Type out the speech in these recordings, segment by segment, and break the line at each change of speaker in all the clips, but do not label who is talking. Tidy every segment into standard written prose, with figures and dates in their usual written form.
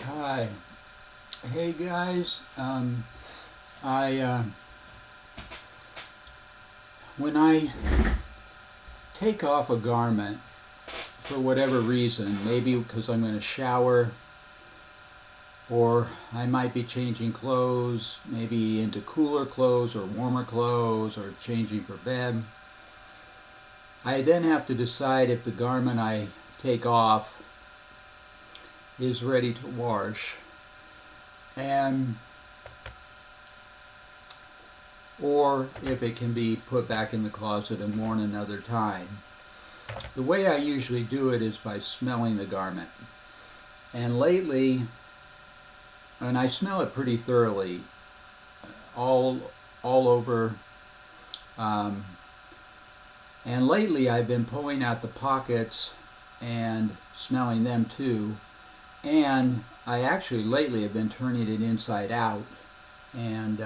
Hi. Hey guys. I When I take off a garment for whatever reason, maybe because I'm going to shower, or I might be changing clothes, maybe into cooler clothes or warmer clothes, or changing for bed, I then have to decide if the garment I take off is ready to wash, and or if it can be put back in the closet and worn another time. The way I usually do it is by smelling the garment. And lately, and I smell it pretty thoroughly, all all over. Um, and lately, I've been pulling out the pockets and smelling them too. And I actually lately have been turning it inside out and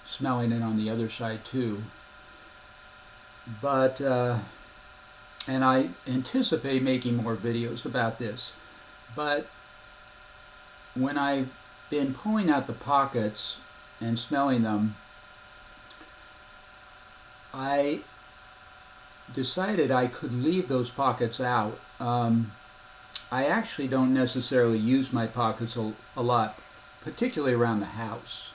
smelling it on the other side too. But and I anticipate making more videos about this. But when I've been pulling out the pockets and smelling them, I decided I could leave those pockets out. I actually don't necessarily use my pockets a lot, particularly around the house.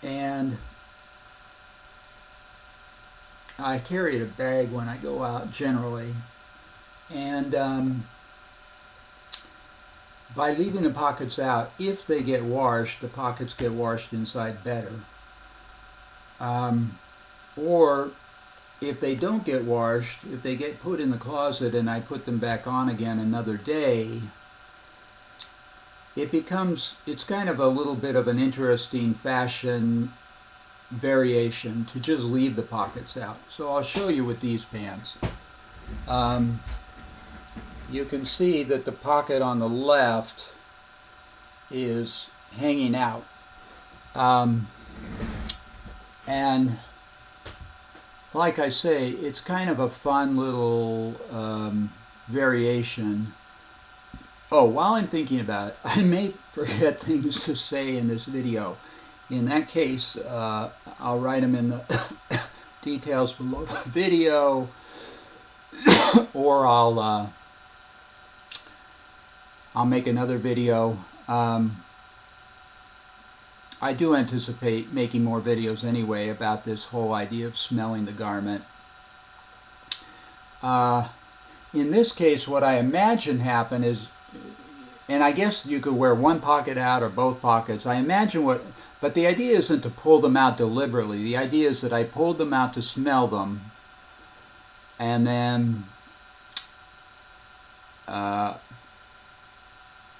And I carry a bag when I go out generally. And by leaving the pockets out, if they get washed, the pockets get washed inside better. Or if they don't get washed, if they get put in the closet and I put them back on again another day, it's kind of a little bit of an interesting fashion variation to just leave the pockets out. So I'll show you with these pants. You can see that the pocket on the left is hanging out. And like I say, it's kind of a fun little variation. Oh, while I'm thinking about it, I may forget things to say in this video. In that case, I'll write them in the details below the video, or I'll make another video. I do anticipate making more videos anyway about this whole idea of smelling the garment. In this case, what I imagine happened is, and I guess you could wear one pocket out or both pockets. I imagine but the idea isn't to pull them out deliberately. The idea is that I pulled them out to smell them, and then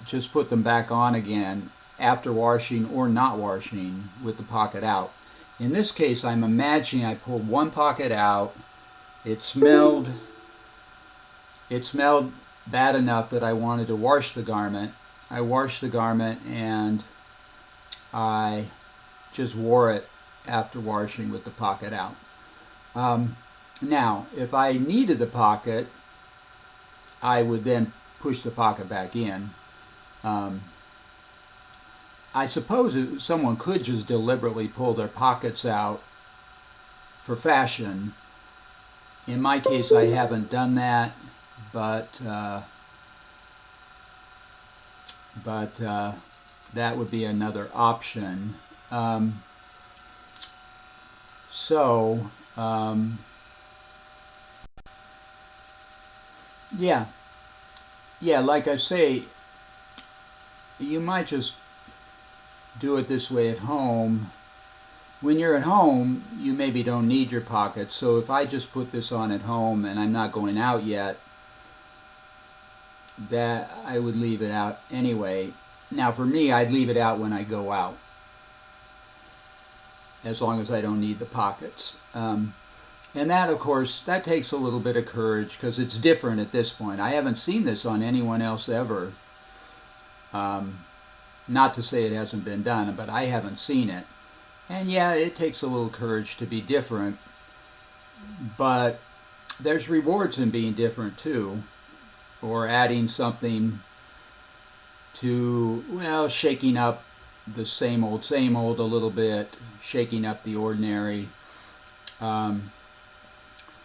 just put them back on again after washing or not washing with the pocket out. In this case, I'm imagining I pulled one pocket out. It smelled bad enough that I wanted to wash the garment. I washed the garment and I just wore it after washing with the pocket out. Now, if I needed the pocket, I would then push the pocket back in. I suppose someone could just deliberately pull their pockets out for fashion. In my case, I haven't done that, but that would be another option. Yeah, like I say, you might just do it this way at home. When you're at home, you maybe don't need your pockets. So if I just put this on at home and I'm not going out yet, that I would leave it out anyway. Now for me, I'd leave it out when I go out, as long as I don't need the pockets. And that, of course, that takes a little bit of courage because it's different at this point. I haven't seen this on anyone else ever. Not to say it hasn't been done, but I haven't seen it. And yeah, it takes a little courage to be different, but there's rewards in being different too. or adding something to, well, shaking up the same old a little bit, shaking up the ordinary. Um,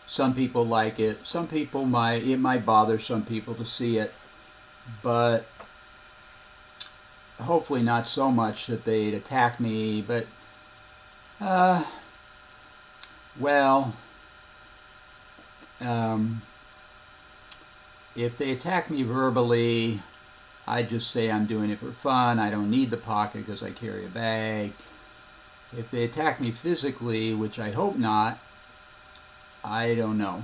some people like it. Some people it might bother some people to see it, but hopefully not so much that they'd attack me. But, uh, well, um, if they attack me verbally, I just say I'm doing it for fun. I don't need the pocket because I carry a bag. If they attack me physically, which I hope not, I don't know.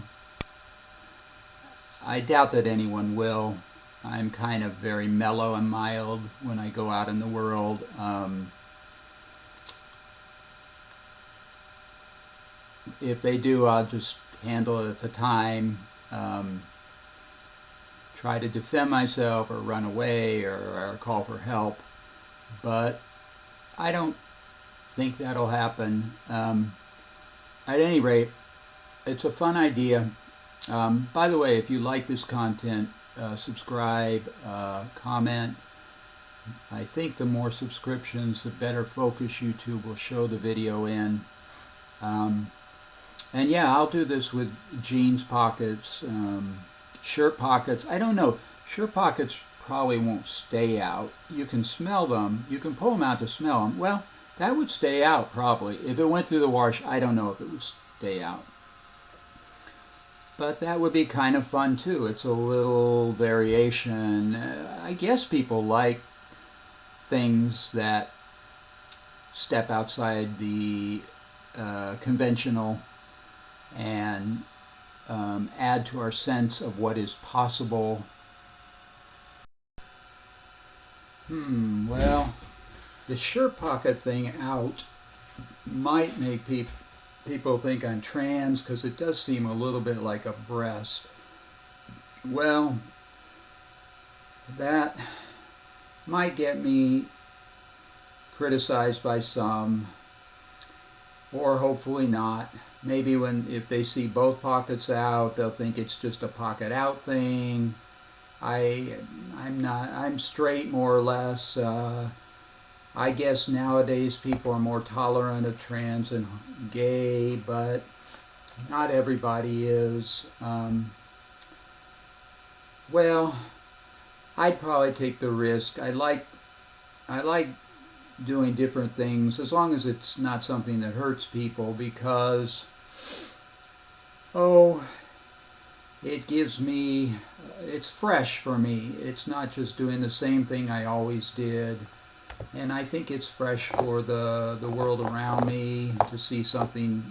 I doubt that anyone will. I'm kind of very mellow and mild when I go out in the world. If they do, I'll just handle it at the time. Try to defend myself or run away or call for help. But I don't think that'll happen. At any rate, it's a fun idea. By the way, if you like this content, subscribe, comment. I think the more subscriptions, the better focus YouTube will show the video in. And yeah, I'll do this with jeans pockets, shirt pockets. I don't know. Shirt pockets probably won't stay out. You can smell them. You can pull them out to smell them. Well, that would stay out probably. If it went through the wash, I don't know if it would stay out. But that would be kind of fun too. It's a little variation. I guess people like things that step outside the conventional and add to our sense of what is possible. Well, the shirt pocket thing out might make people think I'm trans because it does seem a little bit like a breast. Well, that might get me criticized by some, or hopefully not. Maybe if they see both pockets out, they'll think it's just a pocket out thing. I'm straight more or less. I guess nowadays people are more tolerant of trans and gay, but not everybody is. Well, I'd probably take the risk. I like doing different things as long as it's not something that hurts people, because it gives me, it's fresh for me. It's not just doing the same thing I always did. And I think it's fresh for the world around me to see something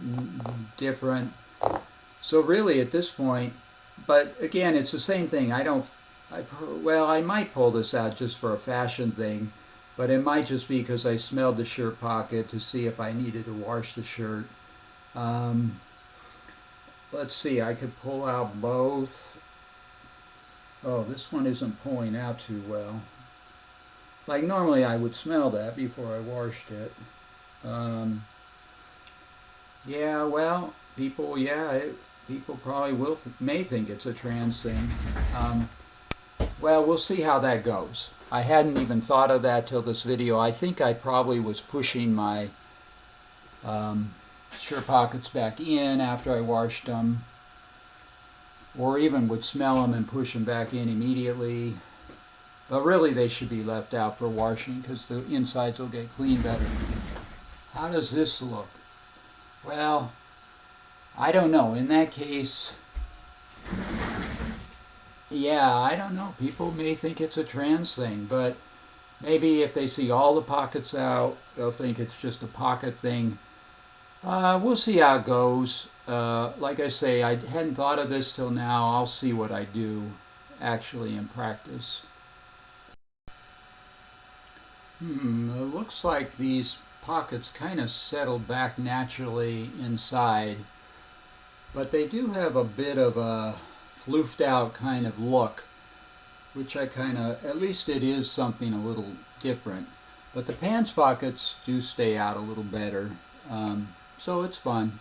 different. So really at this point, but again, it's the same thing. I might pull this out just for a fashion thing, but it might just be because I smelled the shirt pocket to see if I needed to wash the shirt. Let's see, I could pull out both. Oh, this one isn't pulling out too well. Like normally I would smell that before I washed it. Yeah, well, people probably may think it's a trans thing. Well, we'll see how that goes. I hadn't even thought of that till this video. I think I probably was pushing my shirt pockets back in after I washed them, or even would smell them and push them back in immediately. But really they should be left out for washing because the insides will get clean better. How does this look? Well, I don't know. In that case, yeah, I don't know. People may think it's a trans thing, but maybe if they see all the pockets out, they'll think it's just a pocket thing. We'll see how it goes. Like I say, I hadn't thought of this till now. I'll see what I do actually in practice. It looks like these pockets kind of settled back naturally inside, but they do have a bit of a floofed out kind of look, which at least it is something a little different. But the pants pockets do stay out a little better, so it's fun.